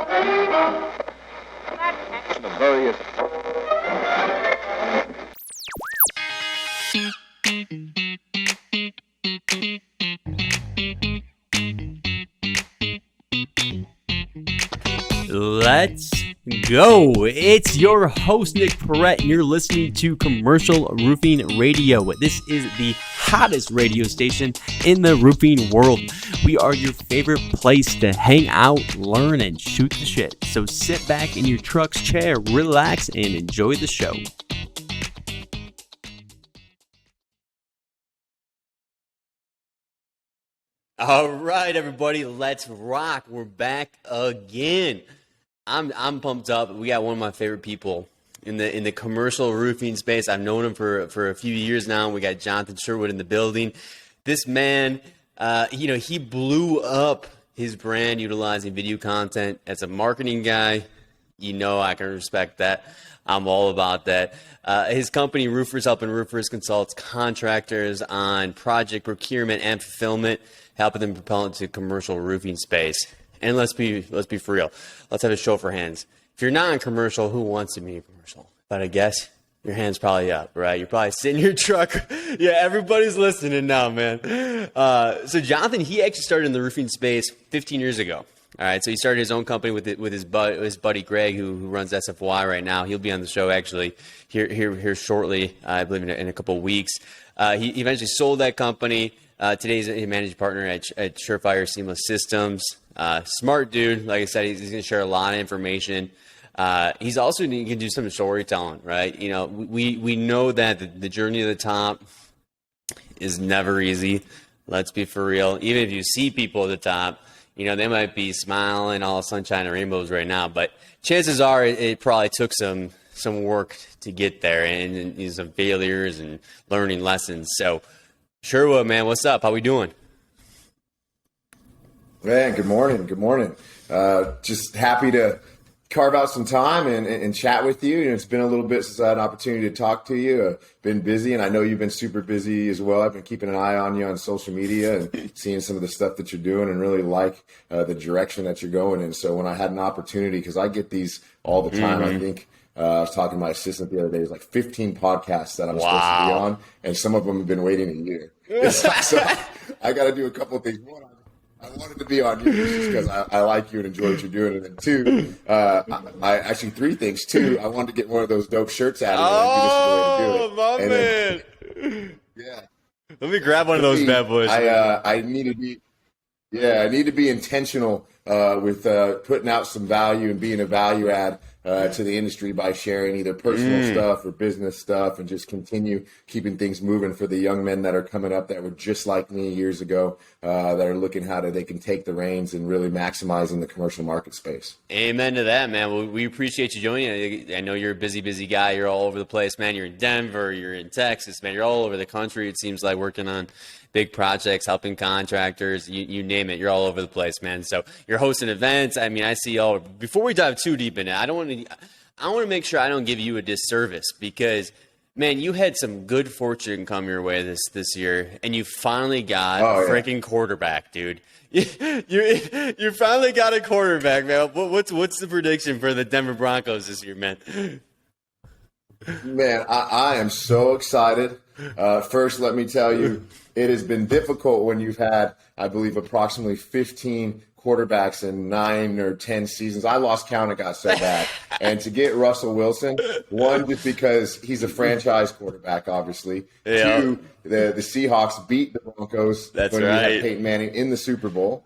Let's go. It's your host, Nick Perrette, and you're listening to Commercial Roofing Radio. This is the hottest radio station in the roofing world. We are your favorite place to hang out, learn, and shoot the shit. So sit back in your truck's chair, relax, and enjoy the show. All right, everybody, let's rock. We're back again. I'm pumped up. We got one of my favorite people in the commercial roofing space. I've known him for a few years now. We got Jonathan Sherwood in the building. This man, he blew up his brand utilizing video content. As a marketing guy, I can respect that. I'm all about that. His company, Roofers Helping Roofers, consults contractors on project procurement and fulfillment, helping them propel into commercial roofing space. And let's be for real. Let's have a show for hands. If you're not in commercial, who wants to be in commercial? But I guess your hand's probably up, right? You're probably sitting in your truck. Yeah, everybody's listening now, man. So Jonathan, he actually started in the roofing space 15 years ago. All right, so he started his own company with his buddy Greg, who runs SFY right now. He'll be on the show actually here shortly, I believe in a couple of weeks. He eventually sold that company. Today he's a managing partner at SherFire Seamless Systems. Smart dude, like I said, he's going to share a lot of information. He's also he can do some storytelling, right? We know that the journey to the top is never easy. Let's be for real. Even if you see people at the top, they might be smiling all sunshine and rainbows right now, but chances are it probably took some work to get there and some failures and learning lessons. So, Sherwood, man, what's up? How we doing? Man, good morning. Good morning. Just happy to carve out some time and chat with you. It's been a little bit since I had an opportunity to talk to you. I've been busy, and I know you've been super busy as well. I've been keeping an eye on you on social media and seeing some of the stuff that you're doing and really like the direction that you're going in. So when I had an opportunity, because I get these all the time, I think I was talking to my assistant the other day. There's like 15 podcasts that I'm supposed to be on, and some of them have been waiting a year. So I got to do a couple of things. One, I wanted to be on you just because I like you and enjoy what you're doing. And then two, I actually three things. Two, I wanted to get one of those dope shirts out of you. Oh, my man. Yeah. Let me grab one of those bad boys. I need to be intentional with putting out some value and being a value add to the industry by sharing either personal stuff or business stuff, and just continue keeping things moving for the young men that are coming up that were just like me years ago, that are looking how they can take the reins and really maximizing the commercial market space. Amen to that, man. Well, we appreciate you joining. I know you're a busy guy. You're all over the place, man. You're in Denver. You're in Texas, man. You're all over the country, it seems like, working on big projects, helping contractors, you name it. You're all over the place, man. So you're hosting events. I mean, I see all. Before we dive too deep in it, I want to make sure I don't give you a disservice, because, man, you had some good fortune come your way this year, and you finally got a freaking quarterback, dude. You finally got a quarterback, man. What's the prediction for the Denver Broncos this year, man? Man, I am so excited. First, let me tell you, it has been difficult when you've had, I believe, approximately 15 quarterbacks in 9 or 10 seasons. I lost count, it got so bad. And to get Russell Wilson, one, just because he's a franchise quarterback, obviously. Yeah. Two, the Seahawks beat the Broncos when you had Peyton Manning in the Super Bowl.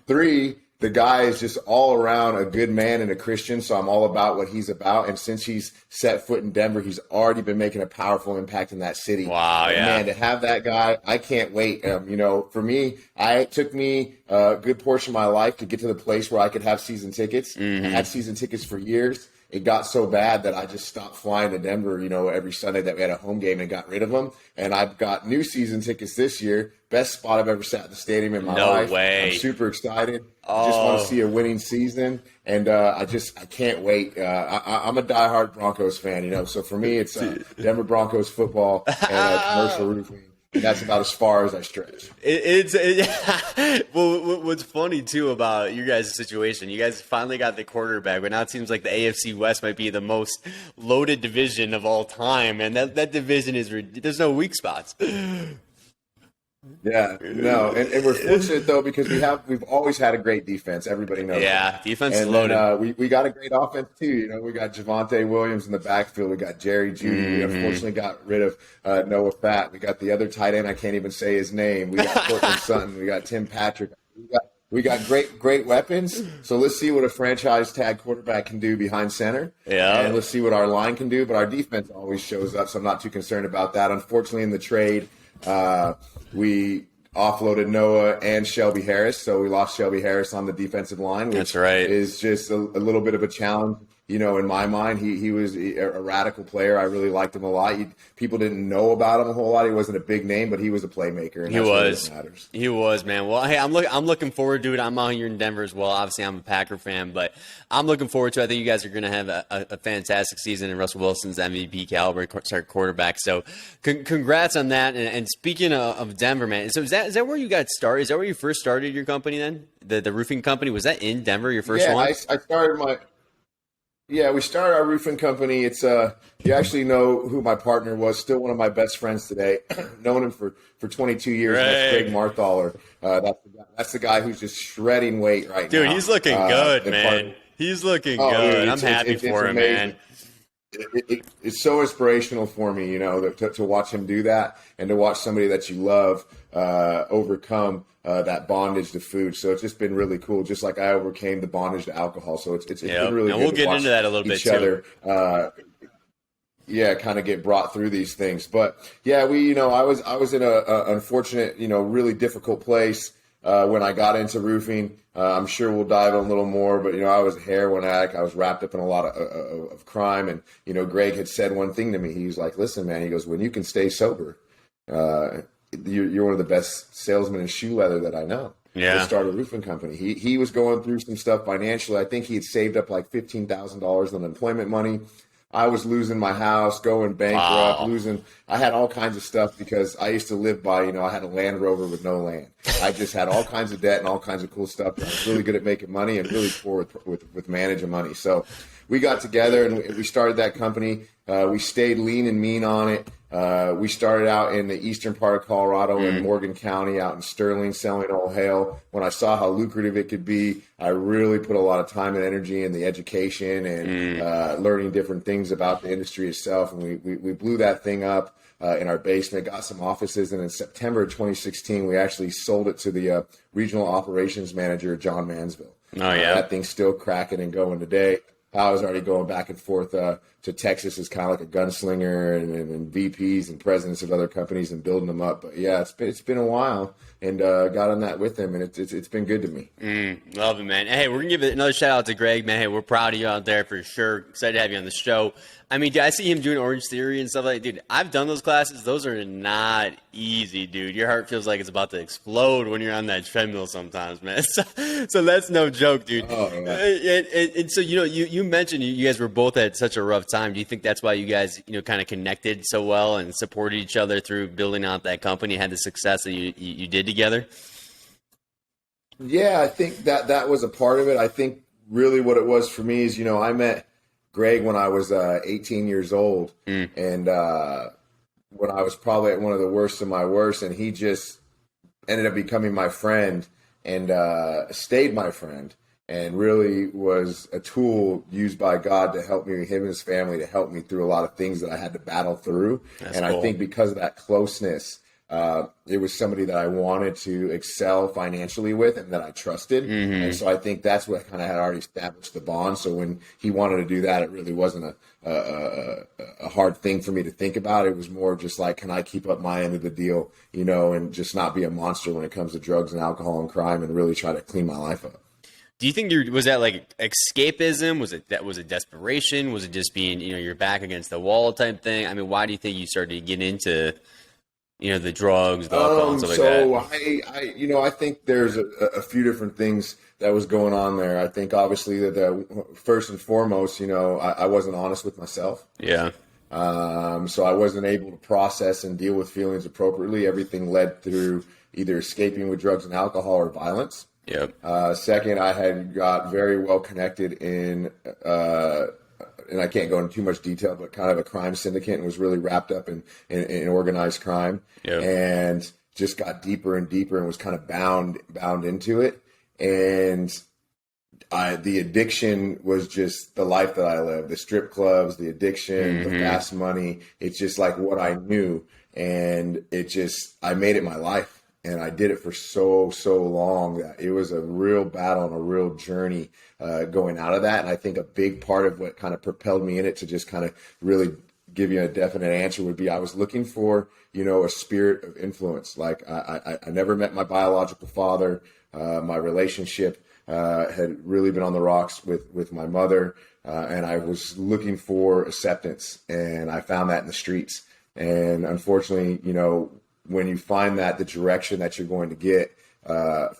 Three, the guy is just all around a good man and a Christian, so I'm all about what he's about. And since he's set foot in Denver, he's already been making a powerful impact in that city. Wow, yeah. Man, to have that guy, I can't wait. For me, it took me a good portion of my life to get to the place where I could have season tickets. I had season tickets for years. It got so bad that I just stopped flying to Denver, every Sunday that we had a home game, and got rid of them. And I've got new season tickets this year. Best spot I've ever sat in the stadium in my life. No way. I'm super excited. I just want to see a winning season, and I can't wait. I'm a diehard Broncos fan, so for me it's Denver Broncos football and commercial roofing. That's about as far as I stretch. Well, what's funny too about you guys' situation, you guys finally got the quarterback, but now it seems like the AFC West might be the most loaded division of all time, and that division is there's no weak spots. Yeah, no, and we're fortunate though because we've always had a great defense. Everybody knows. Yeah, that. defense is and loaded. then we got a great offense too. You know, we got Javonte Williams in the backfield. We got Jerry Jeudy. We unfortunately got rid of Noah Fat. We got the other tight end. I can't even say his name. We got Cortland Sutton. We got Tim Patrick. We got great weapons. So let's see what a franchise tag quarterback can do behind center. Yeah. And let's see what our line can do. But our defense always shows up, so I'm not too concerned about that. Unfortunately, in the trade, we offloaded Noah and Shelby Harris, so we lost Shelby Harris on the defensive line, which That's right. is just a little bit of a challenge. You know, in my mind, he was a radical player. I really liked him a lot. People didn't know about him a whole lot. He wasn't a big name, but he was a playmaker. And He that's was. what matters. He was, man. Well, hey, I'm looking forward to it. I'm out here in Denver as well. Obviously, I'm a Packer fan, but I'm looking forward to it. I think you guys are going to have a fantastic season, and Russell Wilson's MVP caliber quarterback. So, congrats on that. And speaking of Denver, man, so is that where you got started? Is that where you first started your company then? The roofing company? Was that in Denver, your first one? I started my. Yeah, we started our roofing company. It's you actually know who my partner was. Still one of my best friends today. Known him for 22 years. Right. That's Craig Marthaler. That's the guy who's just shredding weight right now. Dude, he's looking good, man. He's looking good. Dude, I'm happy for him, amazing. man. It's so inspirational for me, you know, to watch him do that and to watch somebody that you love overcome that bondage to food. So it's just been really cool, just like I overcame the bondage to alcohol. So it's been really and good we'll to get watch into that a little bit each other, kind of get brought through these things. But yeah, I was in a unfortunate, really difficult place when I got into roofing. I'm sure we'll dive in a little more, but I was a heroin addict. I was wrapped up in a lot of crime, and Greg had said one thing to me. He was like, "Listen, man," he goes, "when you can stay sober, you're one of the best salesmen in shoe leather that I know." Yeah. To start a roofing company. He was going through some stuff financially. I think he had saved up like $15,000 in unemployment money. I was losing my house, going bankrupt, I had all kinds of stuff because I used to live by, I had a Land Rover with no land. I just had all kinds of debt and all kinds of cool stuff. I was really good at making money and really poor with managing money. So we got together and we started that company. We stayed lean and mean on it. We started out in the eastern part of Colorado in Morgan County, out in Sterling, selling all hail. When I saw how lucrative it could be, I really put a lot of time and energy in the education and learning different things about the industry itself. And we blew that thing up in our basement, got some offices. And in September of 2016, we actually sold it to the regional operations manager, John Mansville. Oh, yeah. That thing's still cracking and going today. I was already going back and forth to Texas as kind of like a gunslinger and VPs and presidents of other companies and building them up. But yeah, it's been a while, and got on that with him, and it's been good to me. Love it, man. Hey, we're gonna give another shout out to Greg, man. Hey, we're proud of you out there for sure. Excited to have you on the show. I mean, dude, I see him doing Orange Theory and stuff like that. Dude, I've done those classes. Those are not easy, dude. Your heart feels like it's about to explode when you're on that treadmill sometimes, man. So that's no joke, dude. Oh, yeah. And so, you mentioned you guys were both at such a rough time. Do you think that's why you guys, kind of connected so well and supported each other through building out that company, had the success that you did together? Yeah, I think that was a part of it. I think really what it was for me is, I met Greg when I was 18 years old, and when I was probably at one of the worst of my worst, and he just ended up becoming my friend and stayed my friend, and really was a tool used by God to help me, him and his family, to help me through a lot of things that I had to battle through. That's and cool. I think because of that closeness, it was somebody that I wanted to excel financially with and that I trusted. And so I think that's what kind of had already established the bond. So when he wanted to do that, it really wasn't a hard thing for me to think about. It was more just like, can I keep up my end of the deal, and just not be a monster when it comes to drugs and alcohol and crime, and really try to clean my life up. Do you think was that like escapism? Was it desperation? Was it just being, your back against the wall type thing? I mean, why do you think you started to get into the drugs, the alcohol, and stuff like that? I think there's a few different things that was going on there. I think obviously that first and foremost, I wasn't honest with myself. Yeah. So I wasn't able to process and deal with feelings appropriately. Everything led through either escaping with drugs and alcohol or violence. Yep. Second, I had got very well connected in, and I can't go into too much detail, but kind of a crime syndicate, and was really wrapped up in organized crime. Yep. And just got deeper and deeper and was kind of bound into it. And the addiction was just the life that I lived, the strip clubs, the addiction, the fast money. It's just like what I knew. And I made it my life. And I did it for so long that it was a real battle and a real journey going out of that. And I think a big part of what kind of propelled me in it, to just kind of really give you a definite answer, would be I was looking for, a spirit of influence. Like I never met my biological father. My relationship had really been on the rocks with my mother. And I was looking for acceptance, and I found that in the streets. And unfortunately, when you find that, the direction that you're going to get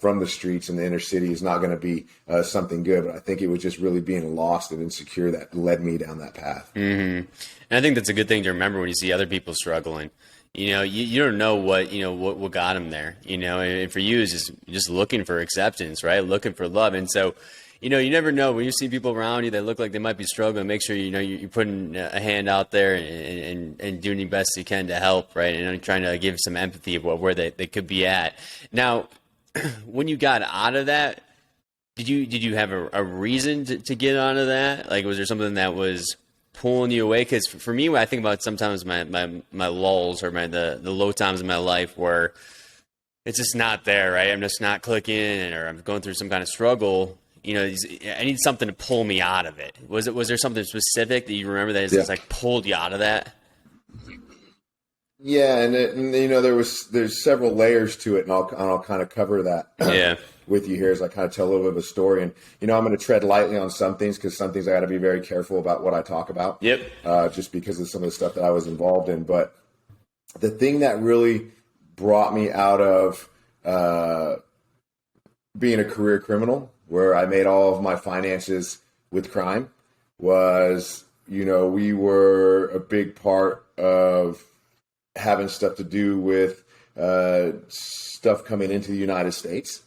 from the streets and the inner city is not going to be something good. But I think it was just really being lost and insecure that led me down that path. And I think that's a good thing to remember when you see other people struggling. You don't know what got them there. And for you, it's just looking for acceptance, right? Looking for love. And so, you never know when you see people around you that look like they might be struggling. Make sure you're putting a hand out there and doing your best you can to help, right? And trying to give some empathy of where they could be at. Now, when you got out of that, did you have a reason to get out of that? Like, was there something that was pulling you away? Because for me, when I think about sometimes my lulls or the low times in my life where it's just not there, right? I'm just not clicking, or I'm going through some kind of struggle. I need something to pull me out of it. Was there something specific that you remember that has like pulled you out of that? Yeah, and there's several layers to it, and I'll kind of cover that with you here as I kind of tell a little bit of a story. And I'm going to tread lightly on some things, because some things I got to be very careful about what I talk about. Yep. Just because of some of the stuff that I was involved in. But the thing that really brought me out of being a career criminal, where I made all of my finances with crime, was, we were a big part of having stuff to do with stuff coming into the United States.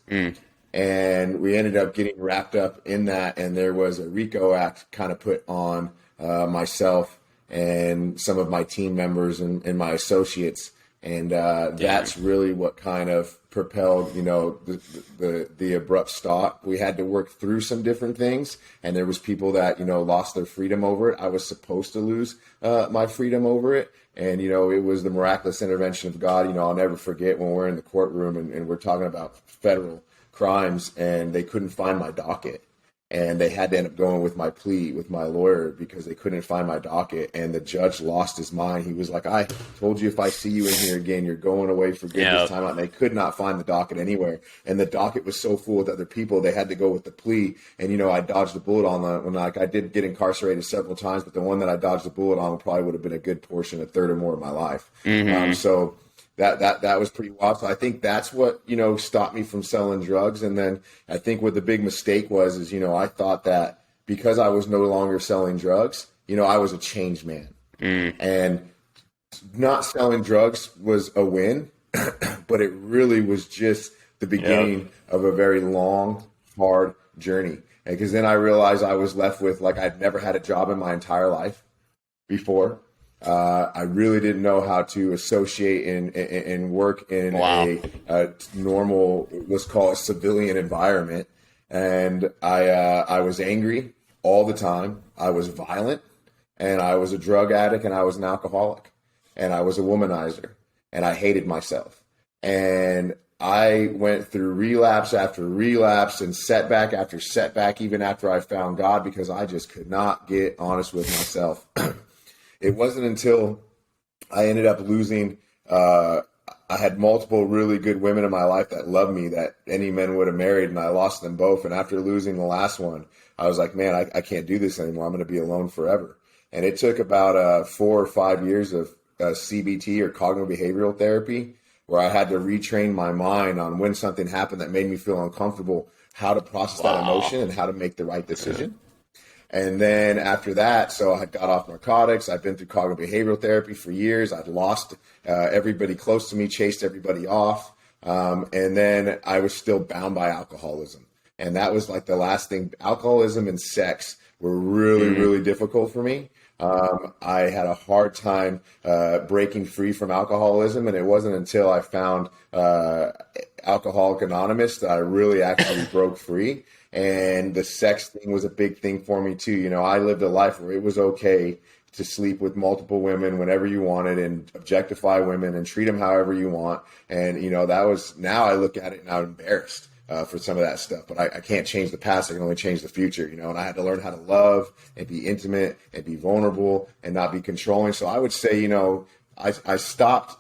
And we ended up getting wrapped up in that. And there was a RICO Act kind of put on myself and some of my team members and my associates. And that's really what kind of propelled, the abrupt stop. We had to work through some different things, and there was people that, lost their freedom over it. I was supposed to lose my freedom over it. And, it was the miraculous intervention of God. I'll never forget when we're in the courtroom and we're talking about federal crimes, and they couldn't find my docket. And they had to end up going with my plea with my lawyer because they couldn't find my docket. And the judge lost his mind. He was like, I told you if I see you in here again, you're going away for good this time out. And they could not find the docket anywhere. And the docket was so full with other people, they had to go with the plea. And, I dodged the bullet on I did get incarcerated several times, but the one that I dodged the bullet on probably would have been a good portion, a third or more of my life. So that was pretty wild. So I think that's what, stopped me from selling drugs. And then I think what the big mistake was I thought that because I was no longer selling drugs, I was a changed man. And not selling drugs was a win, but it really was just the beginning of a very long, hard journey. Because then I realized I was left with, like, I'd never had a job in my entire life before. I really didn't know how to associate and work in a normal, let's call it civilian environment. And I was angry all the time. I was violent, and I was a drug addict, and I was an alcoholic, and I was a womanizer, and I hated myself. And I went through relapse after relapse and setback after setback, even after I found God, because I just could not get honest with myself. It wasn't until I ended up losing, I had multiple really good women in my life that loved me that any men would have married, and I lost them both. And after losing the last one, I was like, man, I can't do this anymore. I'm going to be alone forever. And it took about 4 or 5 years of CBT, or cognitive behavioral therapy, where I had to retrain my mind on when something happened that made me feel uncomfortable, how to process that emotion and how to make the right decision. And then after that, so I got off narcotics. I've been through cognitive behavioral therapy for years. I'd lost everybody close to me, chased everybody off. And then I was still bound by alcoholism. And that was like the last thing. Alcoholism and sex were really, really difficult for me. I had a hard time breaking free from alcoholism, and it wasn't until I found Alcoholics Anonymous that I really actually broke free. And the sex thing was a big thing for me too. You know, I lived a life where it was okay to sleep with multiple women whenever you wanted and objectify women and treat them however you want. And, you know, that was, now I look at it and I'm embarrassed for some of that stuff, but I can't change the past. I can only change the future, you know, and I had to learn how to love and be intimate and be vulnerable and not be controlling. So I would say, you know, I stopped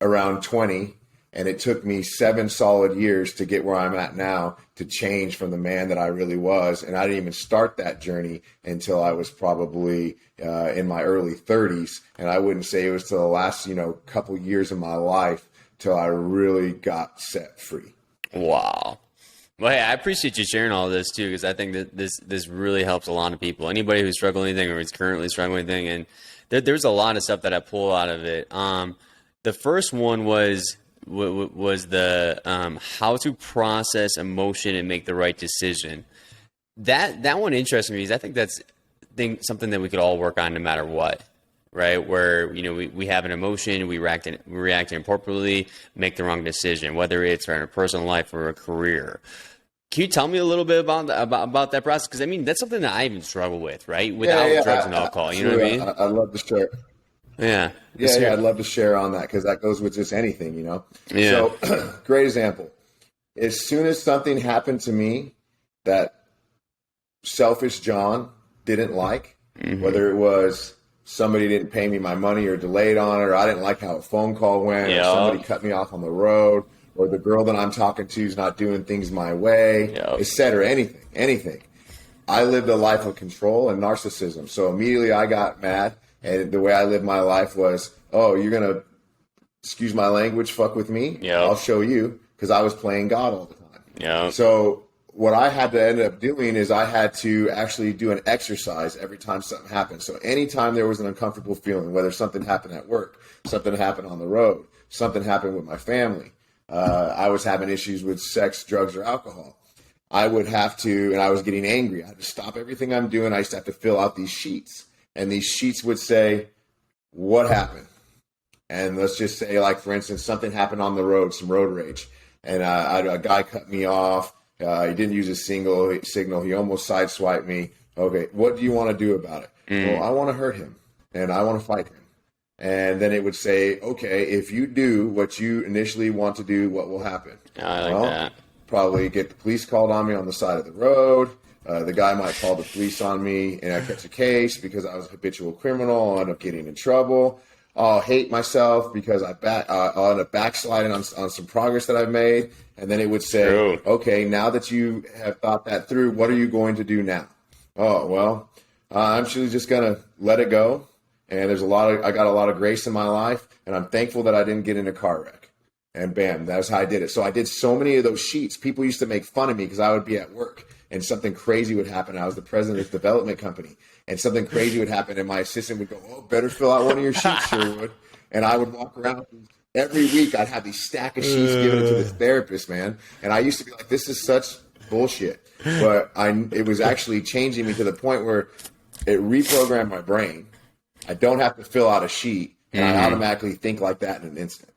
around 20, and it took me 7 solid years to get where I'm at now, to change from the man that I really was. And I didn't even start that journey until I was probably in my early 30s. And I wouldn't say it was till the last, you know, couple years of my life till I really got set free. Wow. Well, hey, I appreciate you sharing all of this too, because I think that this really helps a lot of people. Anybody who's struggling with anything or is currently struggling with anything, and there's a lot of stuff that I pull out of it. The first one was the how to process emotion and make the right decision. That one interests me because I think that's something that we could all work on no matter what. Right, where, you know, we have an emotion, we react inappropriately, make the wrong decision, whether it's in a personal life or a career. Can you tell me a little bit about that process? Because I mean, that's something that I even struggle with, right? Without drugs and alcohol, you know what I mean? I'd love to share. Yeah, I'd love to share on that, because that goes with just anything, you know. Yeah. So, great example. As soon as something happened to me that selfish John didn't like, whether it was somebody didn't pay me my money or delayed on it, or I didn't like how a phone call went, or somebody cut me off on the road, or the girl that I'm talking to is not doing things my way, et cetera, anything. I lived a life of control and narcissism. So immediately I got mad, and the way I lived my life was, oh, you're going to, excuse my language, fuck with me? I'll show you, because I was playing God all the time. So what I had to end up doing is I had to actually do an exercise every time something happened. So anytime there was an uncomfortable feeling, whether something happened at work, something happened on the road, something happened with my family, I was having issues with sex, drugs, or alcohol, I would have to, and I was getting angry, I had to stop everything I'm doing. I used to have to fill out these sheets. And these sheets would say, what happened? And let's just say, like, for instance, something happened on the road, some road rage. And a guy cut me off. He didn't use a signal. He almost sideswiped me. Okay, what do you want to do about it? Well, I want to hurt him, and I want to fight him. And then it would say, okay, if you do what you initially want to do, what will happen? I like that. Probably get the police called on me on the side of the road. The guy might call the police on me, and I catch a case because I was a habitual criminal. I'll end up getting in trouble. I'll hate myself because I'll end up backsliding on some progress that I've made. And then it would say, okay, now that you have thought that through, what are you going to do now? Oh, well, I'm actually just going to let it go. And I got a lot of grace in my life, and I'm thankful that I didn't get in a car wreck. And bam, that's how I did it. So I did so many of those sheets. People used to make fun of me because I would be at work and something crazy would happen. I was the president of the development company, and something crazy would happen, and my assistant would go, oh, better fill out one of your sheets, Sherwood. And I would walk around. Every week I'd have these stack of sheets given to this therapist, man. And I used to be like, this is such bullshit. But it was actually changing me to the point where it reprogrammed my brain. I don't have to fill out a sheet, and I automatically think like that in an instant.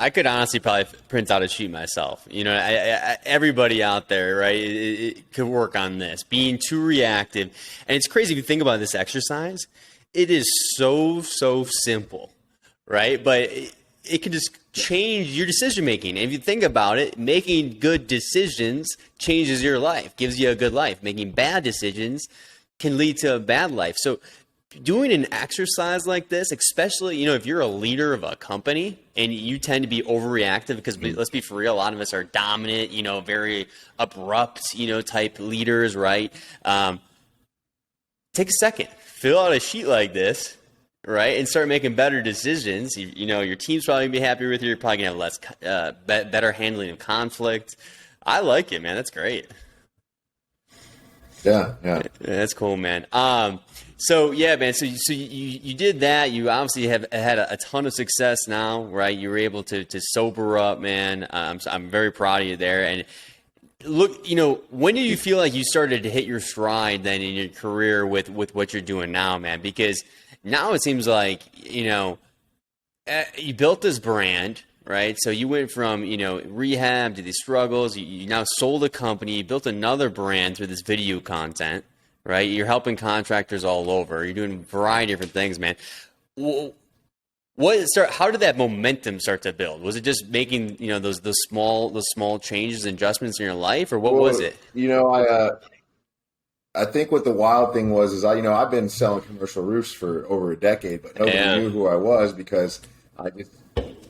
I could honestly probably print out a sheet myself. You know, everybody out there, right, it could work on this. Being too reactive. And it's crazy if you think about this exercise. It is so simple, right? But it can just change your decision making. And if you think about it, making good decisions changes your life, gives you a good life. Making bad decisions can lead to a bad life. So doing an exercise like this, especially, you know, if you're a leader of a company and you tend to be overreactive, because let's be for real, a lot of us are dominant, you know, very abrupt, you know, type leaders, right? Take a second, fill out a sheet like this, right? And start making better decisions. You know, your team's probably gonna be happier with you. You're probably gonna have better handling of conflict. I like it, man. That's great. Yeah, yeah. That's cool, man. So yeah, man. So you did that. You obviously have had a ton of success now, right? You were able to sober up, man. I'm very proud of you there. And look, when do you feel like you started to hit your stride then in your career with what you're doing now, man? Because now it seems like you built this brand, right? So you went from, rehab to these struggles. You now sold a company, you built another brand through this video content, right? You're helping contractors all over. You're doing a variety of different things, man. How did that momentum start to build? Was it just making, those small changes and adjustments in your life, or what was it? I think what the wild thing was is I've been selling commercial roofs for over a decade, but nobody knew who I was because I just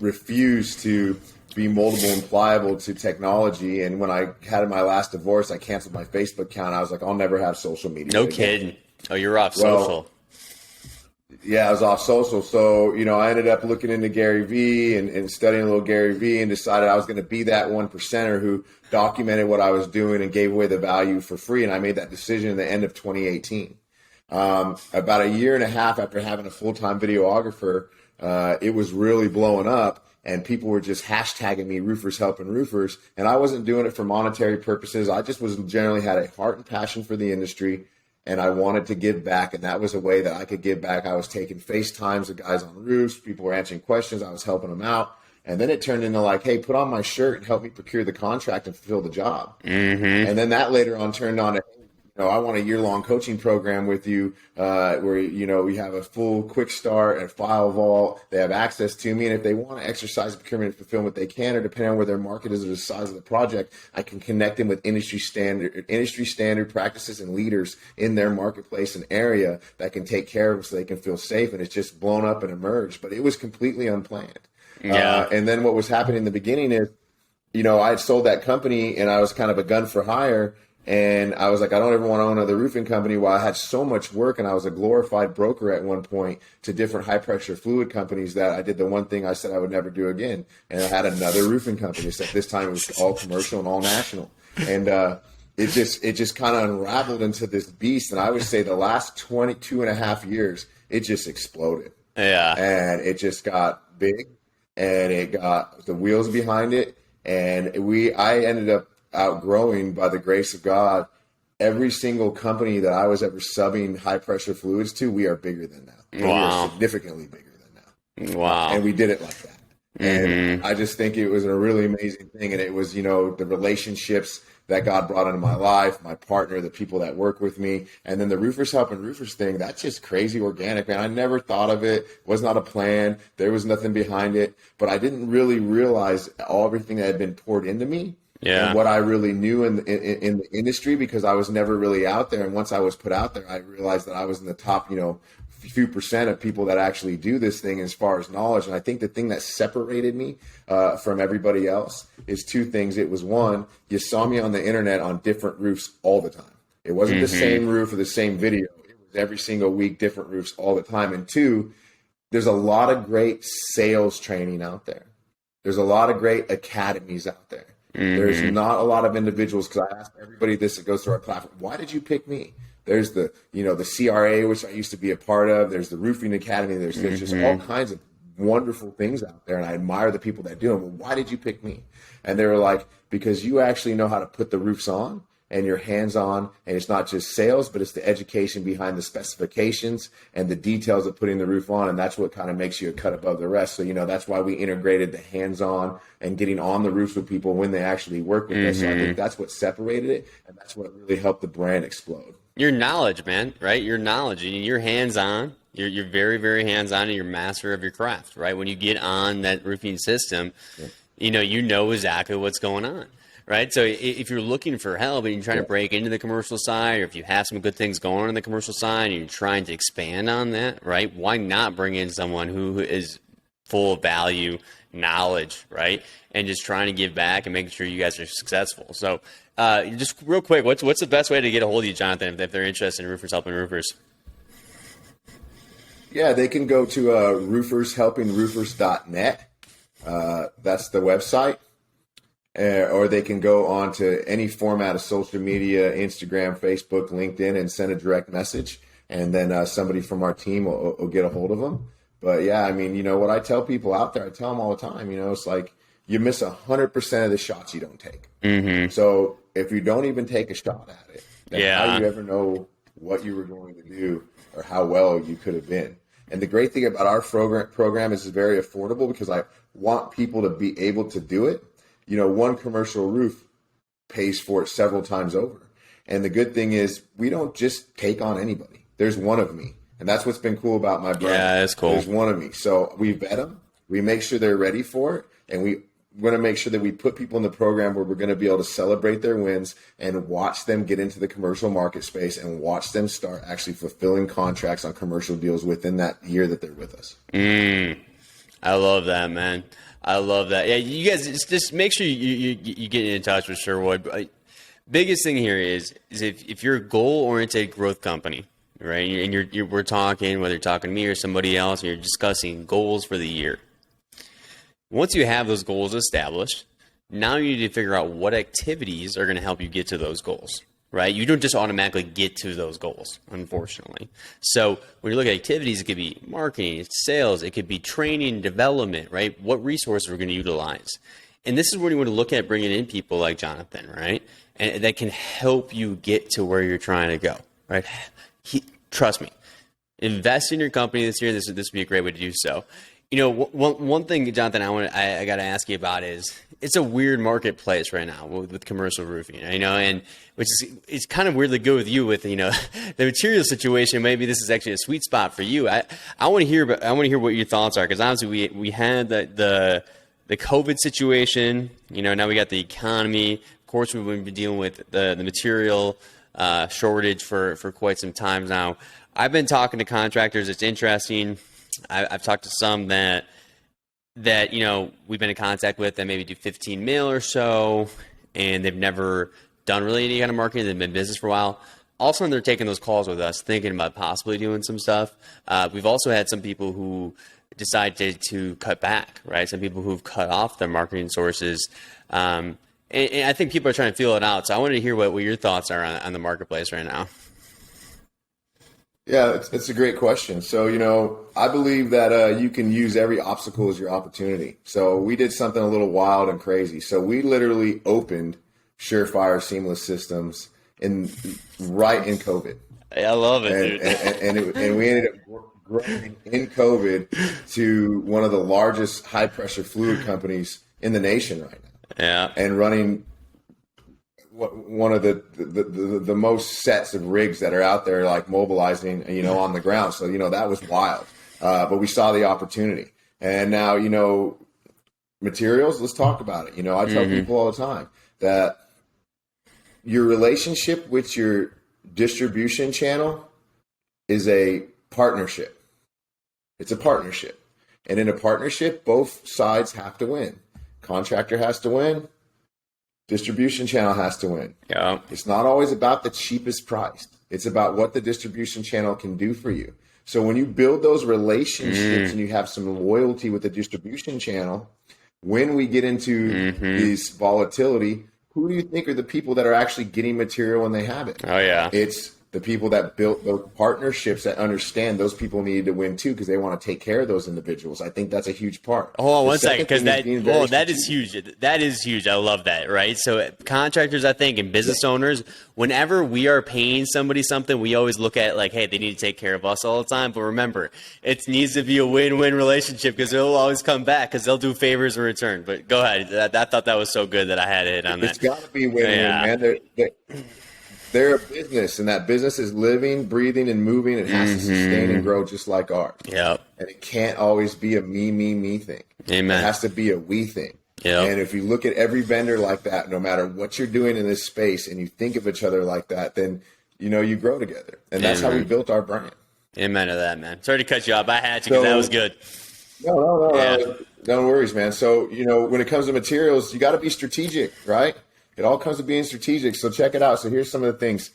refused to be moldable and pliable to technology. And when I had my last divorce, I canceled my Facebook account. I was like, I'll never have social media. No kidding. Oh, you're off social. Yeah, I was off social. So, I ended up looking into Gary Vee and studying a little Gary Vee and decided I was going to be that 1%er who documented what I was doing and gave away the value for free. And I made that decision at the end of 2018. About a year and a half after having a full-time videographer, it was really blowing up. And people were just hashtagging me roofers helping roofers. And I wasn't doing it for monetary purposes. I just generally had a heart and passion for the industry. And I wanted to give back, and that was a way that I could give back. I was taking FaceTimes of guys on roofs. People were answering questions. I was helping them out. And then it turned into like, hey, put on my shirt and help me procure the contract and fulfill the job. Mm-hmm. And then that later on turned on to, I want a year-long coaching program with you where, we have a full quick start and file vault. They have access to me. And if they want to exercise procurement and fulfillment, they can, or depending on where their market is or the size of the project, I can connect them with industry standard practices and leaders in their marketplace and area that can take care of them so they can feel safe. And it's just blown up and emerged. But it was completely unplanned. Yeah. And then what was happening in the beginning is, I had sold that company and I was kind of a gun for hire. And I was like, I don't ever want to own another roofing company. While I had so much work and I was a glorified broker at one point to different high pressure fluid companies that I did the one thing I said I would never do again. And I had another roofing company, except this time it was all commercial and all national. And it just kind of unraveled into this beast. And I would say the last 22 and a half years, it just exploded. Yeah. And it just got big and it got the wheels behind it. And I ended up outgrowing, by the grace of God, every single company that I was ever subbing high pressure fluids to. We are bigger than now. Wow. We are significantly bigger than now. Wow. And we did it like that. And I just think it was a really amazing thing. And it was, the relationships that God brought into my life, my partner, the people that work with me, and then the roofers helping roofers thing. That's just crazy organic, man. I never thought of it. It was not a plan. There was nothing behind it. But I didn't really realize everything that had been poured into me. Yeah. And what I really knew in the industry, because I was never really out there. And once I was put out there, I realized that I was in the top, few percent of people that actually do this thing as far as knowledge. And I think the thing that separated me from everybody else is two things. It was one, you saw me on the internet on different roofs all the time. It wasn't the same roof or the same video. It was every single week, different roofs all the time. And two, there's a lot of great sales training out there. There's a lot of great academies out there. There's not a lot of individuals, because I ask everybody this that goes through our platform, why did you pick me? There's the CRA, which I used to be a part of. There's the Roofing Academy. There's just all kinds of wonderful things out there. And I admire the people that do them. Well, why did you pick me? And they were like, because you actually know how to put the roofs on and you're hands-on, and it's not just sales, but it's the education behind the specifications and the details of putting the roof on. And that's what kind of makes you a cut above the rest. So, that's why we integrated the hands-on and getting on the roofs with people when they actually work with us. So I think that's what separated it, and that's what really helped the brand explode. Your knowledge, man, right? Your knowledge. You're hands-on. You're very, very hands-on, and you're master of your craft, right? When you get on that roofing system, you know exactly what's going on. Right. So if you're looking for help and you're trying to break into the commercial side, or if you have some good things going on in the commercial side and you're trying to expand on that, right, why not bring in someone who is full of value, knowledge, right, and just trying to give back and making sure you guys are successful. So just real quick, what's the best way to get a hold of you, Jonathan, if they're interested in roofers helping roofers? Yeah, they can go to roofershelpingroofers.net. That's the website. or they can go on to any format of social media, Instagram, Facebook, LinkedIn, and send a direct message. And then somebody from our team will get a hold of them. But yeah, I mean, what I tell people out there, I tell them all the time, it's like you miss 100% of the shots you don't take. Mm-hmm. So if you don't even take a shot at it, then how do you ever know what you were going to do or how well you could have been? And the great thing about our program is it's very affordable because I want people to be able to do it. One commercial roof pays for it several times over. And the good thing is we don't just take on anybody. There's one of me. And that's what's been cool about my brand. Yeah, that's cool. There's one of me. So we vet them. We make sure they're ready for it. And we're going to make sure that we put people in the program where we're going to be able to celebrate their wins and watch them get into the commercial market space and watch them start actually fulfilling contracts on commercial deals within that year that they're with us. I love that, man. I love that. Yeah, you guys just make sure you get in touch with Sherwood. Biggest thing here is if you're a goal-oriented growth company, right? And we're talking, whether you're talking to me or somebody else, and you're discussing goals for the year. Once you have those goals established, now you need to figure out what activities are going to help you get to those goals, right? You don't just automatically get to those goals, unfortunately. So when you look at activities, it could be marketing, it's sales, it could be training, development, right? What resources we're going to utilize. And this is where you want to look at bringing in people like Jonathan, right? And that can help you get to where you're trying to go, right? Trust me, invest in your company this year. This would be a great way to do so. One thing, Jonathan, I got to ask you about is it's a weird marketplace right now with commercial roofing, and it's kind of weirdly good with you with the material situation. Maybe this is actually a sweet spot for you. I want to hear what your thoughts are, because obviously we had the COVID situation. Now we got the economy. Of course, we've been dealing with the material shortage for quite some time now. I've been talking to contractors. It's interesting. I've talked to some that we've been in contact with that maybe do 15 mil or so, and they've never done really any kind of marketing. They've been in business for a while. All of a sudden, they're taking those calls with us, thinking about possibly doing some stuff. We've also had some people who decided to cut back, right? Some people who've cut off their marketing sources. And I think people are trying to feel it out. So I wanted to hear what your thoughts are on the marketplace right now. Yeah, it's a great question. So, I believe that you can use every obstacle as your opportunity. So we did something a little wild and crazy. So we literally opened SherFire Seamless Systems right in COVID. I love it, dude. And we ended up growing in COVID to one of the largest high-pressure fluid companies in the nation right now. Yeah. And running one of the most sets of rigs that are out there, like mobilizing, on the ground. So, that was wild. But we saw the opportunity. And now, materials, let's talk about it. I tell people all the time that your relationship with your distribution channel is a partnership. It's a partnership. And in a partnership, both sides have to win. Contractor has to win. Distribution channel has to win. Yeah. It's not always about the cheapest price. It's about what the distribution channel can do for you. So when you build those relationships and you have some loyalty with the distribution channel, when we get into these volatility, who do you think are the people that are actually getting material when they have it? Oh, yeah. It's the people that built those partnerships that understand those people needed to win too, because they want to take care of those individuals. I think that's a huge part. Hold on one second, because that is huge. That is huge. I love that, right? So contractors, I think, and business owners, whenever we are paying somebody something, we always look at like, hey, they need to take care of us all the time. But remember, it needs to be a win-win relationship, because they'll always come back, because they'll do favors in return. But go ahead. I thought that was so good that I had to hit on that. It's got to be win-win, man. They're a business, and that business is living, breathing, and moving. It has to sustain and grow just like ours. Yep. And it can't always be a me thing. Amen. It has to be a we thing. Yep. And if you look at every vendor like that, no matter what you're doing in this space, and you think of each other like that, then, you grow together. And that's how we built our brand. Amen to that, man. Sorry to cut you off. I had to, because that was good. No. Yeah. No worries, man. So, when it comes to materials, you got to be strategic, right? It all comes to being strategic. So check it out. So here's some of the things.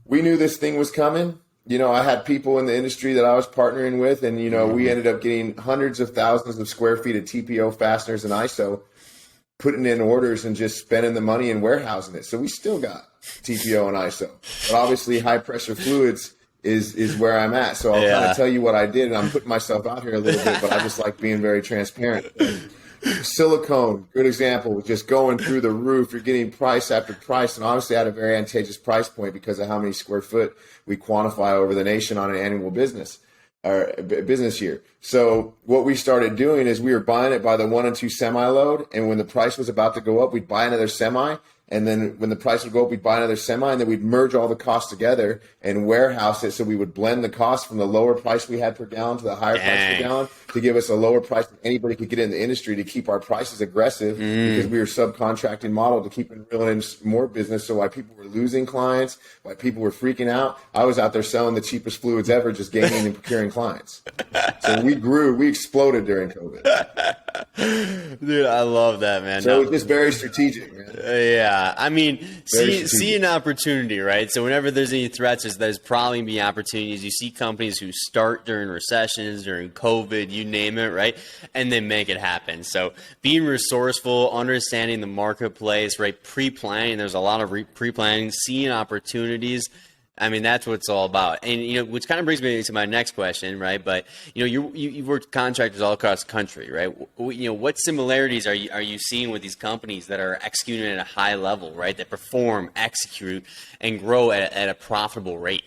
We knew this thing was coming. I had people in the industry that I was partnering with, and, we ended up getting hundreds of thousands of square feet of TPO fasteners and ISO putting in orders and just spending the money and warehousing it. So we still got TPO and ISO, but obviously high pressure fluids is where I'm at. So I'll kind of tell you what I did, and I'm putting myself out here a little bit, but I just like being very transparent. Silicone, good example, just going through the roof. You're getting price after price, and obviously at a very advantageous price point because of how many square foot we quantify over the nation on an annual business or business year. So what we started doing is we were buying it by the 1 and 2 semi load, and when the price was about to go up, we'd buy another semi. And then when the price would go up, we'd buy another semi, and then we'd merge all the costs together and warehouse it. So we would blend the cost from the lower price we had per gallon to the higher price per gallon to give us a lower price than anybody could get in the industry to keep our prices aggressive because we were subcontracting model to keep reeling in more business. So while people were losing clients, while people were freaking out, I was out there selling the cheapest fluids ever, just gaining and procuring clients. So we grew, we exploded during COVID. Dude, I love that, man. So it was just very strategic, man. Yeah, I mean, see an opportunity, right? So whenever there's any threats, there's probably be opportunities. You see companies who start during recessions, during COVID, you name it, right? And then make it happen. So being resourceful, understanding the marketplace, right? Pre-planning, there's a lot of pre-planning, seeing opportunities. I mean, that's what it's all about. And, which kind of brings me to my next question, right? But, you've worked with contractors all across the country, right? What similarities are you seeing with these companies that are executing at a high level, right? That perform, execute, and grow at a profitable rate?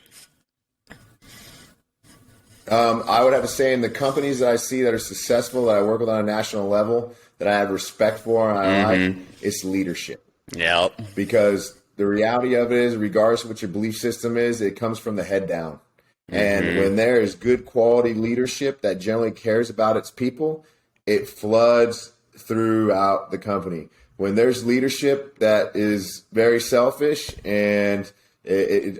I would have to say in the companies that I see that are successful, that I work with on a national level, that I have respect for and I like, it's leadership. Yep. Because the reality of it is, regardless of what your belief system is, it comes from the head down. And when there is good quality leadership that generally cares about its people, it floods throughout the company. When there's leadership that is very selfish and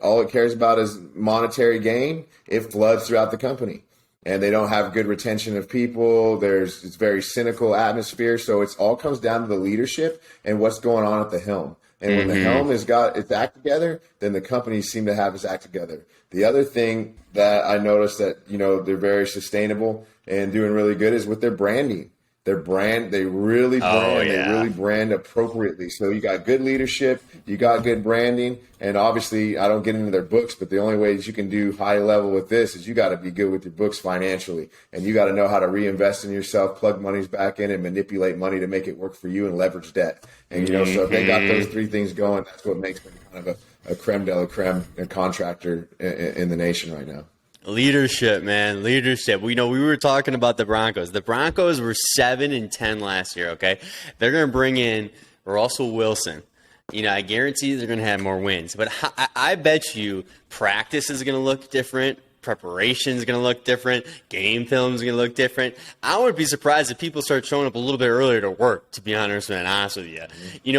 all it cares about is monetary gain, it floods throughout the company. And they don't have good retention of people. It's very cynical atmosphere. So it all comes down to the leadership and what's going on at the helm. And when the helm has got its act together, then the companies seem to have its act together. The other thing that I noticed that, they're very sustainable and doing really good is with their branding. Their brand, they really brand appropriately. So you got good leadership, you got good branding, and obviously I don't get into their books, but the only ways you can do high level with this is you got to be good with your books financially, and you got to know how to reinvest in yourself, plug monies back in, and manipulate money to make it work for you and leverage debt. And so if they got those three things going, that's what makes them kind of a creme de la creme contractor in the nation right now. Leadership, man. Leadership. We were talking about the Broncos. The Broncos were 7-10 last year, okay? They're going to bring in Russell Wilson. I guarantee they're going to have more wins. But I bet you practice is going to look different. Preparation is going to look different. Game film is going to look different. I wouldn't be surprised if people start showing up a little bit earlier to work, to be honest with you.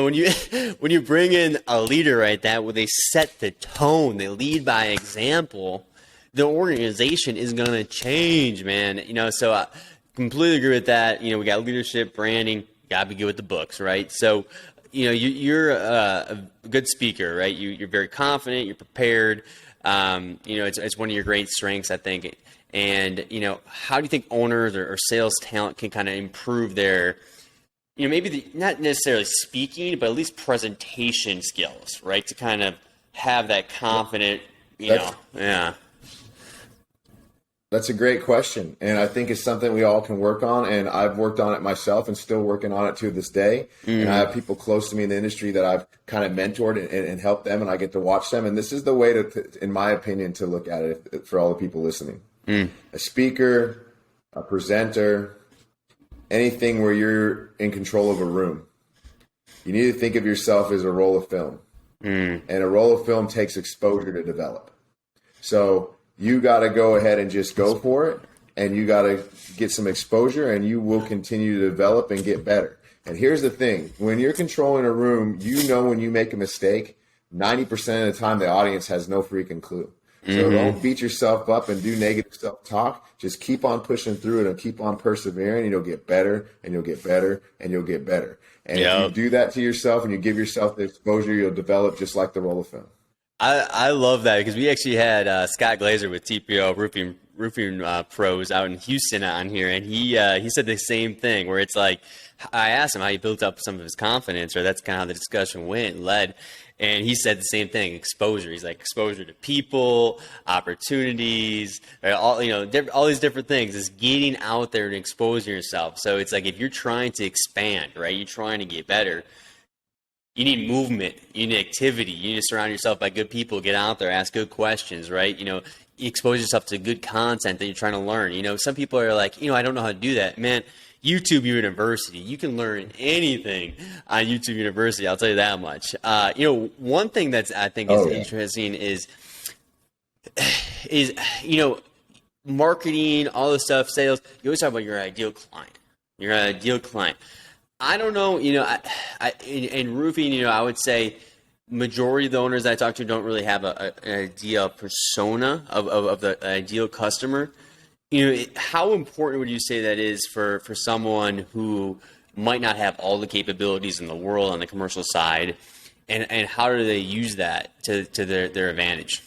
When you bring in a leader like that, where they set the tone, they lead by example, the organization is going to change, man. So I completely agree with that. We got leadership, branding, got to be good with the books, right? So, you're a good speaker, right? You're very confident, you're prepared. It's one of your great strengths, I think. And, how do you think owners or sales talent can kind of improve their, maybe not necessarily speaking, but at least presentation skills, right? To kind of have that confident, yeah. That's a great question, and I think it's something we all can work on, and I've worked on it myself and still working on it to this day. And I have people close to me in the industry that I've kind of mentored and helped them, and I get to watch them. And this is the way to, in my opinion, to look at it for all the people listening. A speaker, a presenter, anything where you're in control of a room. You need to think of yourself as a roll of film, and a roll of film takes exposure to develop. So you got to go ahead and just go for it, and you got to get some exposure, and you will continue to develop and get better. And here's the thing. When you're controlling a room, when you make a mistake, 90% of the time the audience has no freaking clue. So don't beat yourself up and do negative self-talk. Just keep on pushing through it and keep on persevering, and you'll get better, and you'll get better, and you'll get better. And if you do that to yourself and you give yourself the exposure, you'll develop just like the roll of film. I love that because we actually had Scott Glazer with TPO roofing pros out in Houston on here, and he said the same thing where it's like I asked him how he built up some of his confidence, or that's kind of how the discussion led, and he said the same thing: exposure. He's like exposure to people, opportunities, all all these different things. Is getting out there and exposing yourself. So it's like if you're trying to expand, right? You're trying to get better. You need movement, you need activity, you need to surround yourself by good people, get out there, ask good questions, right? Expose yourself to good content that you're trying to learn. Some people are like, I don't know how to do that. Man, YouTube University, you can learn anything on YouTube University, I'll tell you that much. One thing that's I think is interesting is marketing, all this stuff, sales. You always talk about your ideal client. I don't know, in roofing, I would say majority of the owners I talk to don't really have an ideal persona of the ideal customer. How important would you say that is for someone who might not have all the capabilities in the world on the commercial side, and how do they use that to their advantage?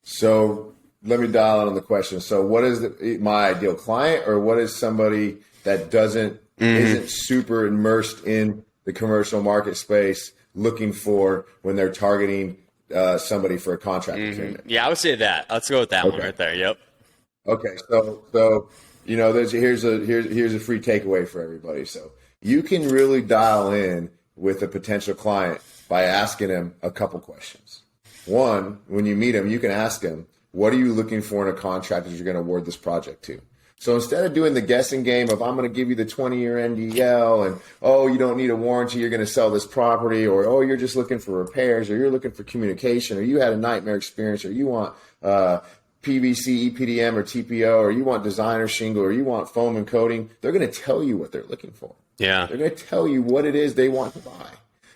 So let me dial in on the question. So what is my ideal client, or what is somebody that isn't super immersed in the commercial market space looking for when they're targeting somebody for a contract procurement? Yeah, I would say that. Let's go with that one right there. Yep. Okay, so here's a free takeaway for everybody. So you can really dial in with a potential client by asking them a couple questions. One, when you meet them, you can ask them, what are you looking for in a contractor you're going to award this project to? So instead of doing the guessing game of I'm going to give you the 20-year NDL and, oh, you don't need a warranty, you're going to sell this property, or, oh, you're just looking for repairs, or you're looking for communication, or you had a nightmare experience, or you want PVC, EPDM, or TPO, or you want designer shingle, or you want foam and coating, they're going to tell you what they're looking for. Yeah. They're going to tell you what it is they want to buy.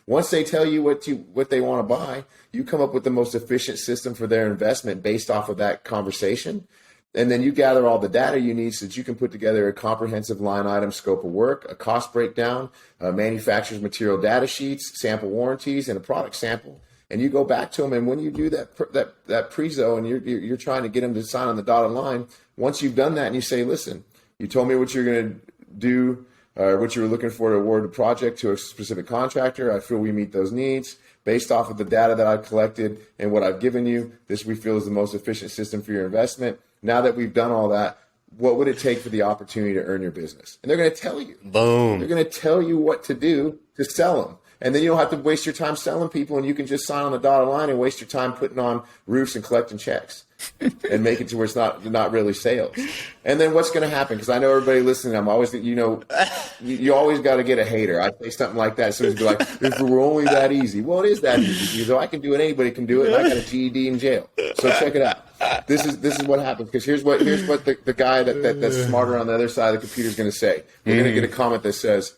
Once they tell you what they want to buy, you come up with the most efficient system for their investment based off of that conversation. And then you gather all the data you need so that you can put together a comprehensive line item scope of work, a cost breakdown, manufacturer's material data sheets, sample warranties, and a product sample. And you go back to them, and when you do that prezo and you're trying to get them to sign on the dotted line, once you've done that and you say, listen, you told me what you're going to do, what you were looking for to award a project to a specific contractor. I feel we meet those needs. Based off of the data that I've collected and what I've given you, this we feel is the most efficient system for your investment. Now that we've done all that, what would it take for the opportunity to earn your business? And they're going to tell you. Boom. They're going to tell you what to do to sell them. And then you don't have to waste your time selling people, and you can just sign on the dotted line and waste your time putting on roofs and collecting checks and make it to where it's not really sales. And then what's going to happen? Because I know everybody listening, I'm always, you always got to get a hater. I say something like that, so it's like, if it were only that easy. Well, it is that easy. Because I can do it, anybody can do it. And I got a GED in jail. So check it out. This is what happens. Because here's what the guy that's smarter on the other side of the computer is going to say. We're going to get a comment that says,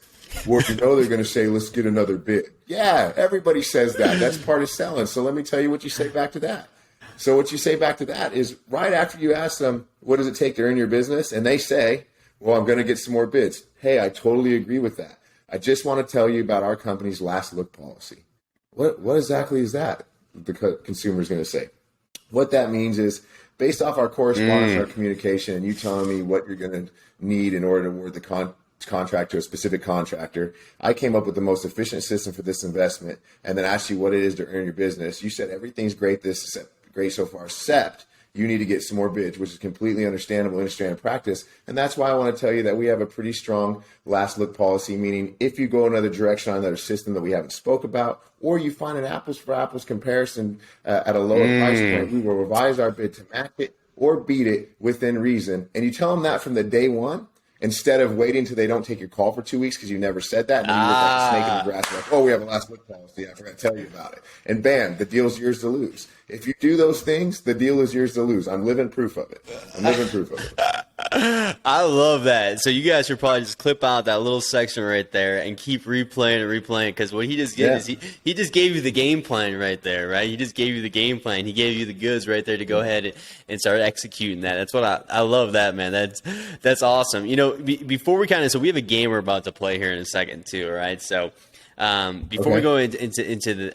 well, they're going to say, let's get another bid. Yeah, everybody says that. That's part of selling. So let me tell you what you say back to that. So what you say back to that is right after you ask them, what does it take to earn your business? And they say, well, I'm going to get some more bids. Hey, I totally agree with that. I just want to tell you about our company's last look policy. What exactly is that? The consumer is going to say. What that means is based off our correspondence, our communication, and you telling me what you're going to need in order to award the contract to a specific contractor, I came up with the most efficient system for this investment and then asked you what it is to earn your business. You said everything's great so far, except you need to get some more bids, which is completely understandable in standard practice. And that's why I want to tell you that we have a pretty strong last look policy, meaning if you go another direction on another system that we haven't spoke about, or you find an apples for apples comparison at a lower price point, we will revise our bid to match it or beat it within reason. And you tell them that from the day one, instead of waiting until they don't take your call for 2 weeks because you never said that. And then you look like a snake in the grass, like, oh, we have a last look policy. I forgot to tell you about it. And bam, the deal's yours to lose. If you do those things, the deal is yours to lose. I'm living proof of it. I love that. So you guys should probably just clip out that little section right there and keep replaying because what he just did is he just gave you the game plan right there, right? He just gave you the game plan. He gave you the goods right there to go ahead and start executing that. That's what I love that, man. That's awesome. Before we so we have a game we're about to play here in a second too, right? So Before we go into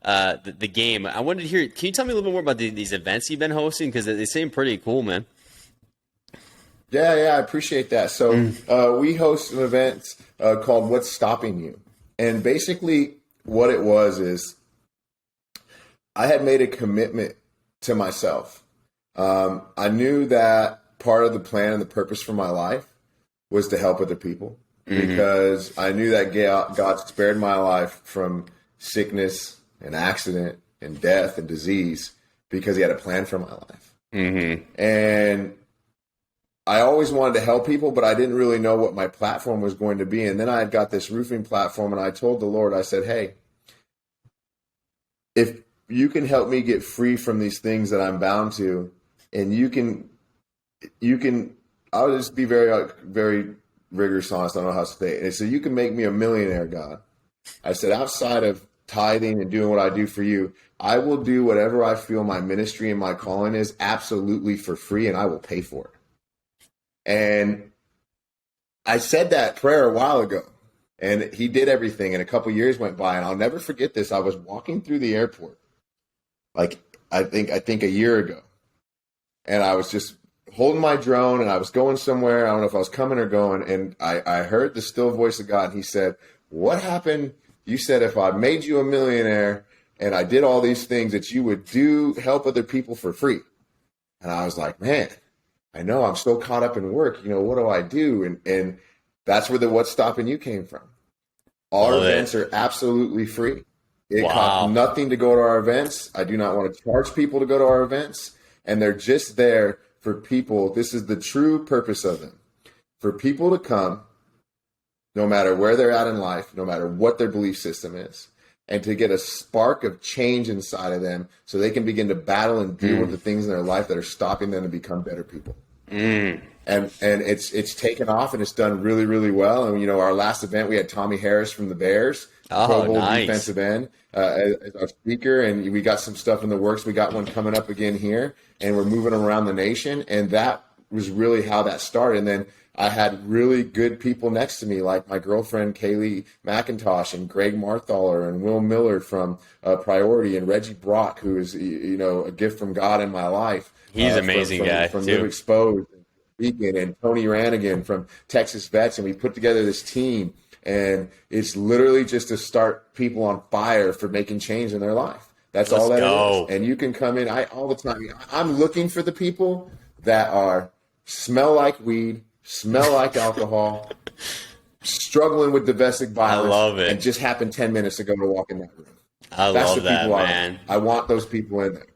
the game, I wanted to hear. Can you tell me a little bit more about these events you've been hosting? Because they seem pretty cool, man. Yeah, I appreciate that. So we host an event called "What's Stopping You," and basically what it was is I had made a commitment to myself. I knew that part of the plan and the purpose for my life was to help other people, because I knew that God spared my life from sickness and accident and death and disease because he had a plan for my life. And I always wanted to help people, but I didn't really know what my platform was going to be. And then I had got this roofing platform, and I told the Lord, I said, hey, if you can help me get free from these things that I'm bound to, and you can, I'll just be very, very rigorous, honest. I don't know how to say it. And so you can make me a millionaire, God. I said, outside of tithing and doing what I do for you, I will do whatever I feel my ministry and my calling is absolutely for free, and I will pay for it. And I said that prayer a while ago, and he did everything, and a couple years went by, and I'll never forget this. I was walking through the airport, like I think a year ago, and I was just holding my drone, and I was going somewhere. I don't know if I was coming or going, and I heard the still voice of God, and he said, what happened? You said if I made you a millionaire and I did all these things that you would help other people for free. And I was like, man, I know I'm so caught up in work. What do I do? And that's where the What's Stopping You came from. All our events are absolutely free. It costs nothing to go to our events. I do not want to charge people to go to our events. And they're just there for people. This is the true purpose of them. For people to come, no matter where they're at in life, no matter what their belief system is, and to get a spark of change inside of them so they can begin to battle and deal with the things in their life that are stopping them to become better people. And it's taken off, and it's done really, really well. And, our last event, we had Tommy Harris from the Bears, Pro Bowl defensive end, as our speaker, and we got some stuff in the works. We got one coming up again here, and we're moving around the nation. And that was really how that started. And then I had really good people next to me, like my girlfriend, Kaylee McIntosh, and Greg Marthaler, and Will Miller from Priority, and Reggie Brock, who is, a gift from God in my life. He's an amazing guy, from too. Live Exposed, and Beacon, and Tony Ranigan from Texas Vets. And we put together this team, and it's literally just to start people on fire for making change in their life. That's all that is. And you can come in all the time. I'm looking for the people that smell like weed, smell like alcohol, struggling with domestic violence. I love it. And just happened 10 minutes ago to walk in that room. That's love that, man. I want those people in there.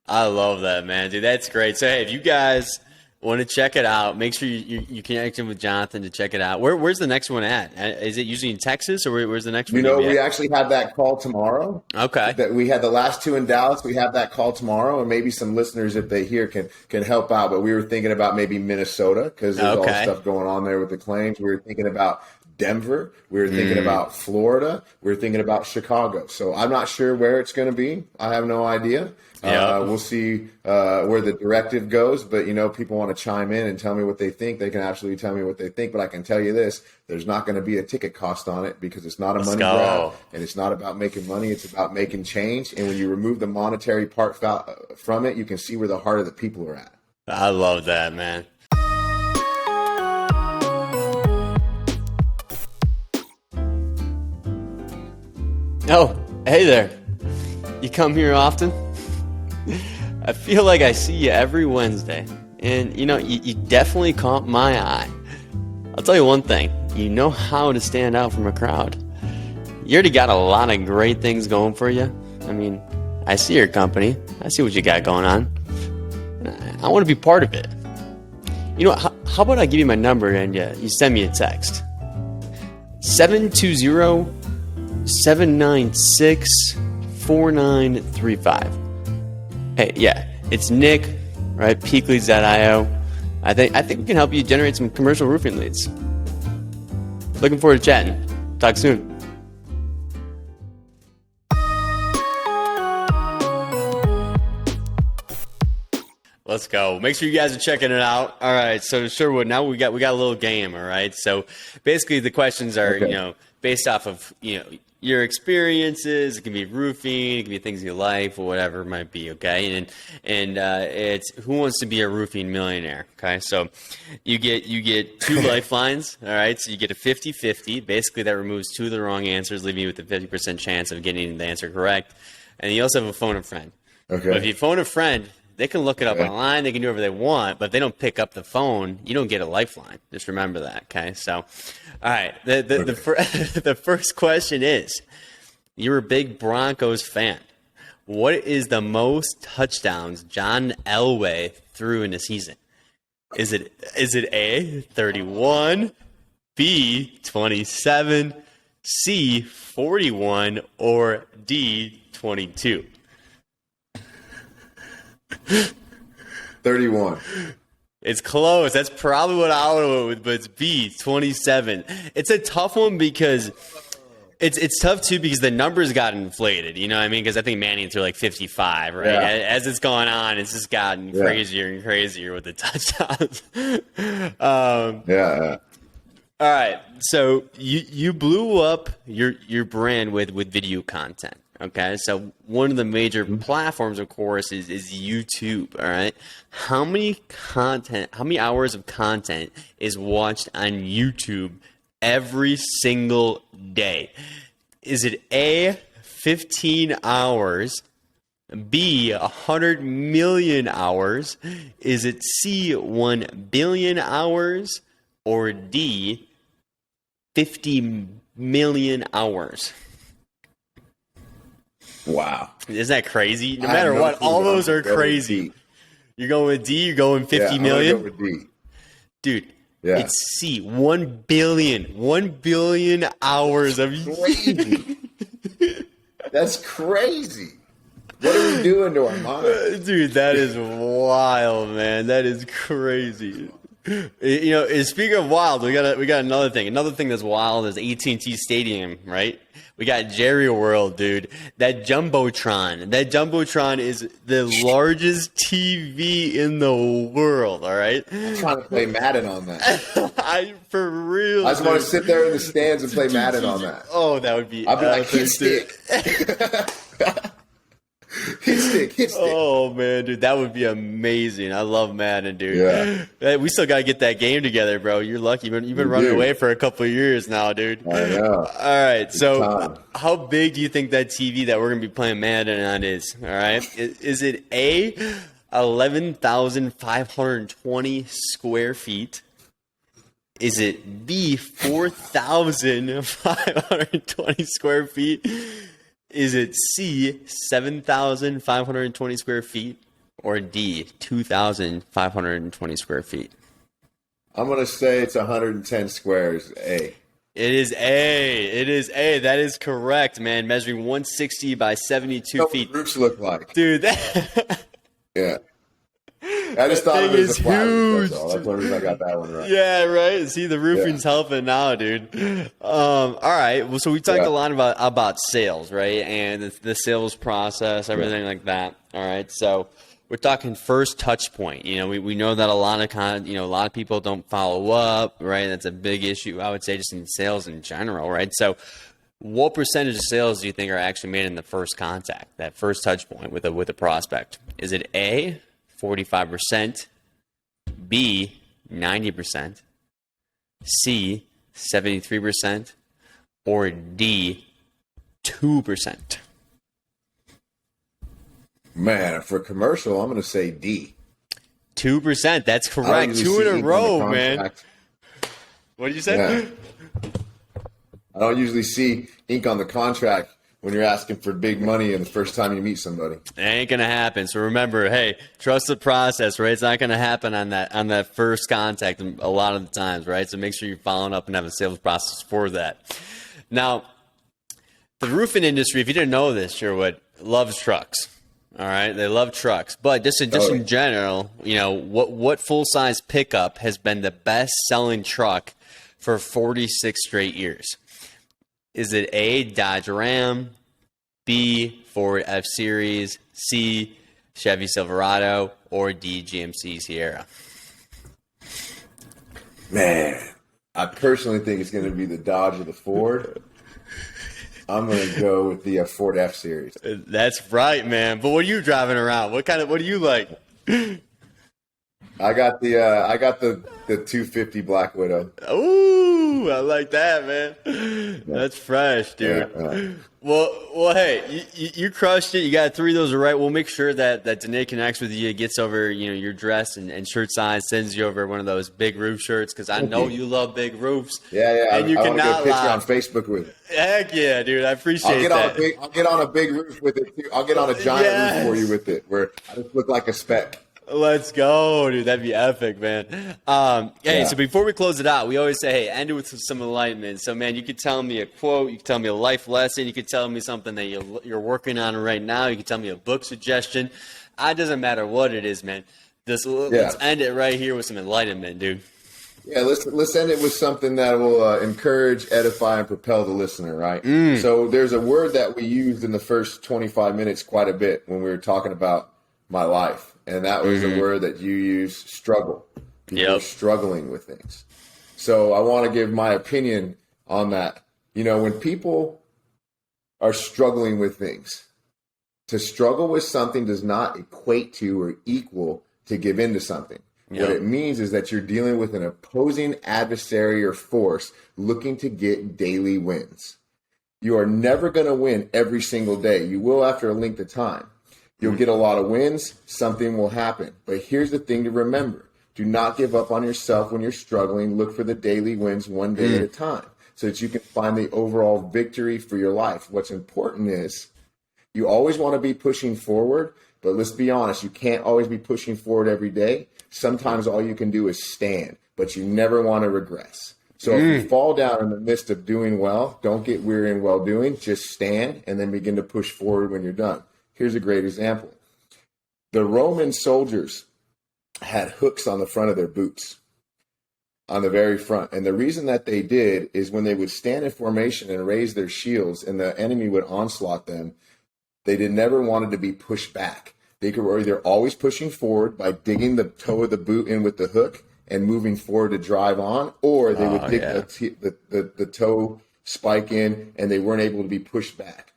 I love that, man. Dude, that's great. So, hey, if you guys want to check it out, make sure you connect in with Jonathan to check it out. Where's the next one at? Is it usually in Texas, or where's the next one? We actually have that call tomorrow. Okay. That we had the last two in Dallas. We have that call tomorrow, and maybe some listeners, if they hear, can help out. But we were thinking about maybe Minnesota, because there's all the stuff going on there with the claims. We were thinking about Denver. We were thinking about Florida. We were thinking about Chicago. So I'm not sure where it's going to be. I have no idea. We'll see where the directive goes. But, people want to chime in and tell me what they think. They can absolutely tell me what they think. But I can tell you this, there's not going to be a ticket cost on it, because it's not a money grab. And it's not about making money. It's about making change. And when you remove the monetary part from it, you can see where the heart of the people are at. I love that, man. Oh, hey there. You come here often? I feel like I see you every Wednesday. And, you definitely caught my eye. I'll tell you one thing. You know how to stand out from a crowd. You already got a lot of great things going for you. I mean, I see your company. I see what you got going on. I want to be part of it. How about I give you my number and you send me a text? 720-796-4935. Hey, yeah, it's Nick, right? Peakleads.io. I think we can help you generate some commercial roofing leads. Looking forward to chatting. Talk soon. Let's go. Make sure you guys are checking it out. All right, so Sherwood, now we got a little game, all right? So basically the questions are, based off of, your experiences. It can be roofing, it can be things in your life or whatever it might be, okay? And it's Who Wants to Be a Roofing Millionaire, okay? So you get two lifelines, all right? So you get a 50-50. Basically, that removes two of the wrong answers, leaving you with a 50% chance of getting the answer correct. And you also have a phone a friend. Okay. But if you phone a friend, they can look it up online, they can do whatever they want, but if they don't pick up the phone, you don't get a lifeline. Just remember that, okay? So, all right, the first question is, you're a big Broncos fan. What is the most touchdowns John Elway threw in a season? Is it A, 31, B, 27, C, 41, or D, 22? 31. It's close. That's probably what I would have went with, but it's B, 27. It's a tough one because it's tough too because the numbers got inflated. You know what I mean? Because I think Manning threw like 55, right? Yeah. As it's gone on, it's just gotten crazier and crazier with the touchdowns. Yeah. All right. So you blew up your brand with video content. Okay, so one of the major platforms, of course, is YouTube. All right, how many hours of content is watched on YouTube every single day? Is it A, 15 hours, B, 100 million hours? Is it C, 1 billion hours, or D, 50 million hours? Wow. Isn't that crazy? No matter what, all those are crazy. You're going with D, you're going 50 million? I'm going with D. Dude, it's C, 1 billion. 1 billion hours of crazy. That's crazy. What are we doing to our minds? Dude, that is wild, man. That is crazy. Speaking of wild, we got another thing. Another thing that's wild is AT&T Stadium, right? We got Jerry World, dude. That Jumbotron is the largest TV in the world, all right? I'm trying to play Madden on that. For real. I just want to sit there in the stands and play Madden on that. Oh, that would be I'll be like, hit stick. Hit stick. Oh man, dude, that would be amazing. I love Madden, dude. Yeah. We still gotta get that game together, bro. You're lucky. You've been running away for a couple of years now, dude. I know. All right, so how big do you think that TV that we're gonna be playing Madden on is? All right, is it A, 11,520 square feet? Is it B, 4,520 square feet? Is it C, 7,520 square feet, or D, 2,520 square feet? I'm going to say it's 110 squares, A. It is A. It is A. That is correct, man. Measuring 160 by 72 feet. What roofs look like. Dude, yeah. I just thought it was huge. That's the reason I got that one right. Yeah, right. See, the roofing's helping now, dude. All right. Well, so we talked a lot about sales, right, and the sales process, everything like that. All right. So we're talking first touch point. We know that a lot of people don't follow up, right? That's a big issue, I would say, just in sales in general, right? So what percentage of sales do you think are actually made in the first contact, that first touch point with a prospect? Is it A, 45%, B, 90%, C, 73%, or D, 2%? Man, for commercial, I'm going to say D. 2%. That's correct. 2 in a row, man. What did you say? Yeah. I don't usually see ink on the contract when you're asking for big money and the first time you meet somebody. It ain't gonna happen. So remember, hey, trust the process, right? It's not gonna happen on that first contact a lot of the times, right? So make sure you're following up and have a sales process for that. Now, the roofing industry, if you didn't know this, Sherwood, loves trucks. All right, they love trucks, but just in general, what full size pickup has been the best selling truck for 46 straight years? Is it A, Dodge Ram, B, Ford F-Series, C, Chevy Silverado, or D, GMC Sierra? Man, I personally think it's going to be the Dodge or the Ford. I'm going to go with the Ford F Series. That's right, man. But what are you driving around? What do you like? I got the 250 Black Widow. Ooh, I like that, man. That's fresh, dude. Yeah. Well, hey, you crushed it. You got 3 of those right. We'll make sure that Danae connects with you, gets over your dress and shirt size, sends you over one of those big roof shirts because I know you love big roofs. Yeah. And you I'll cannot get a picture lie on Facebook with it. Heck yeah, dude. I appreciate that. I'll get on a big roof with it too. I'll get on a giant roof for you with it, where I just look like a speck. Let's go, dude. That'd be epic, man. Hey, so before we close it out, we always say, hey, end it with some enlightenment. So, man, you could tell me a quote. You could tell me a life lesson. You could tell me something that you're working on right now. You could tell me a book suggestion. It doesn't matter what it is, man. Let's end it right here with some enlightenment, dude. Yeah, let's end it with something that will encourage, edify, and propel the listener, right? So there's a word that we used in the first 25 minutes quite a bit when we were talking about my life. And that was the word that you used, struggle. People are struggling with things. So I want to give my opinion on that. When people are struggling with things, to struggle with something does not equate to or equal to give in to something. What it means is that you're dealing with an opposing adversary or force looking to get daily wins. You are never going to win every single day. You will after a length of time. You'll get a lot of wins. Something will happen. But here's the thing to remember. Do not give up on yourself when you're struggling. Look for the daily wins one day at a time so that you can find the overall victory for your life. What's important is you always want to be pushing forward, but let's be honest, you can't always be pushing forward every day. Sometimes all you can do is stand, but you never want to regress. So if you fall down in the midst of doing well, don't get weary in well doing. Just stand and then begin to push forward when you're done. Here's a great example. The Roman soldiers had hooks on the front of their boots, on the very front. And the reason that they did is when they would stand in formation and raise their shields and the enemy would onslaught them, they never wanted to be pushed back. They were either always pushing forward by digging the toe of the boot in with the hook and moving forward to drive on, or they would dig the toe spike in and they weren't able to be pushed back.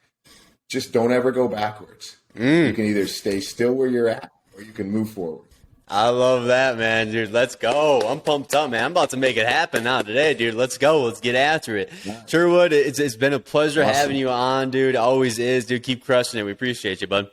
Just don't ever go backwards. You can either stay still where you're at or you can move forward. I love that, man, dude. Let's go. I'm pumped up, man. I'm about to make it happen now today, dude. Let's go. Let's get after it. Sherwood, it's been a pleasure having you on, dude. Always is, dude. Keep crushing it. We appreciate you, bud.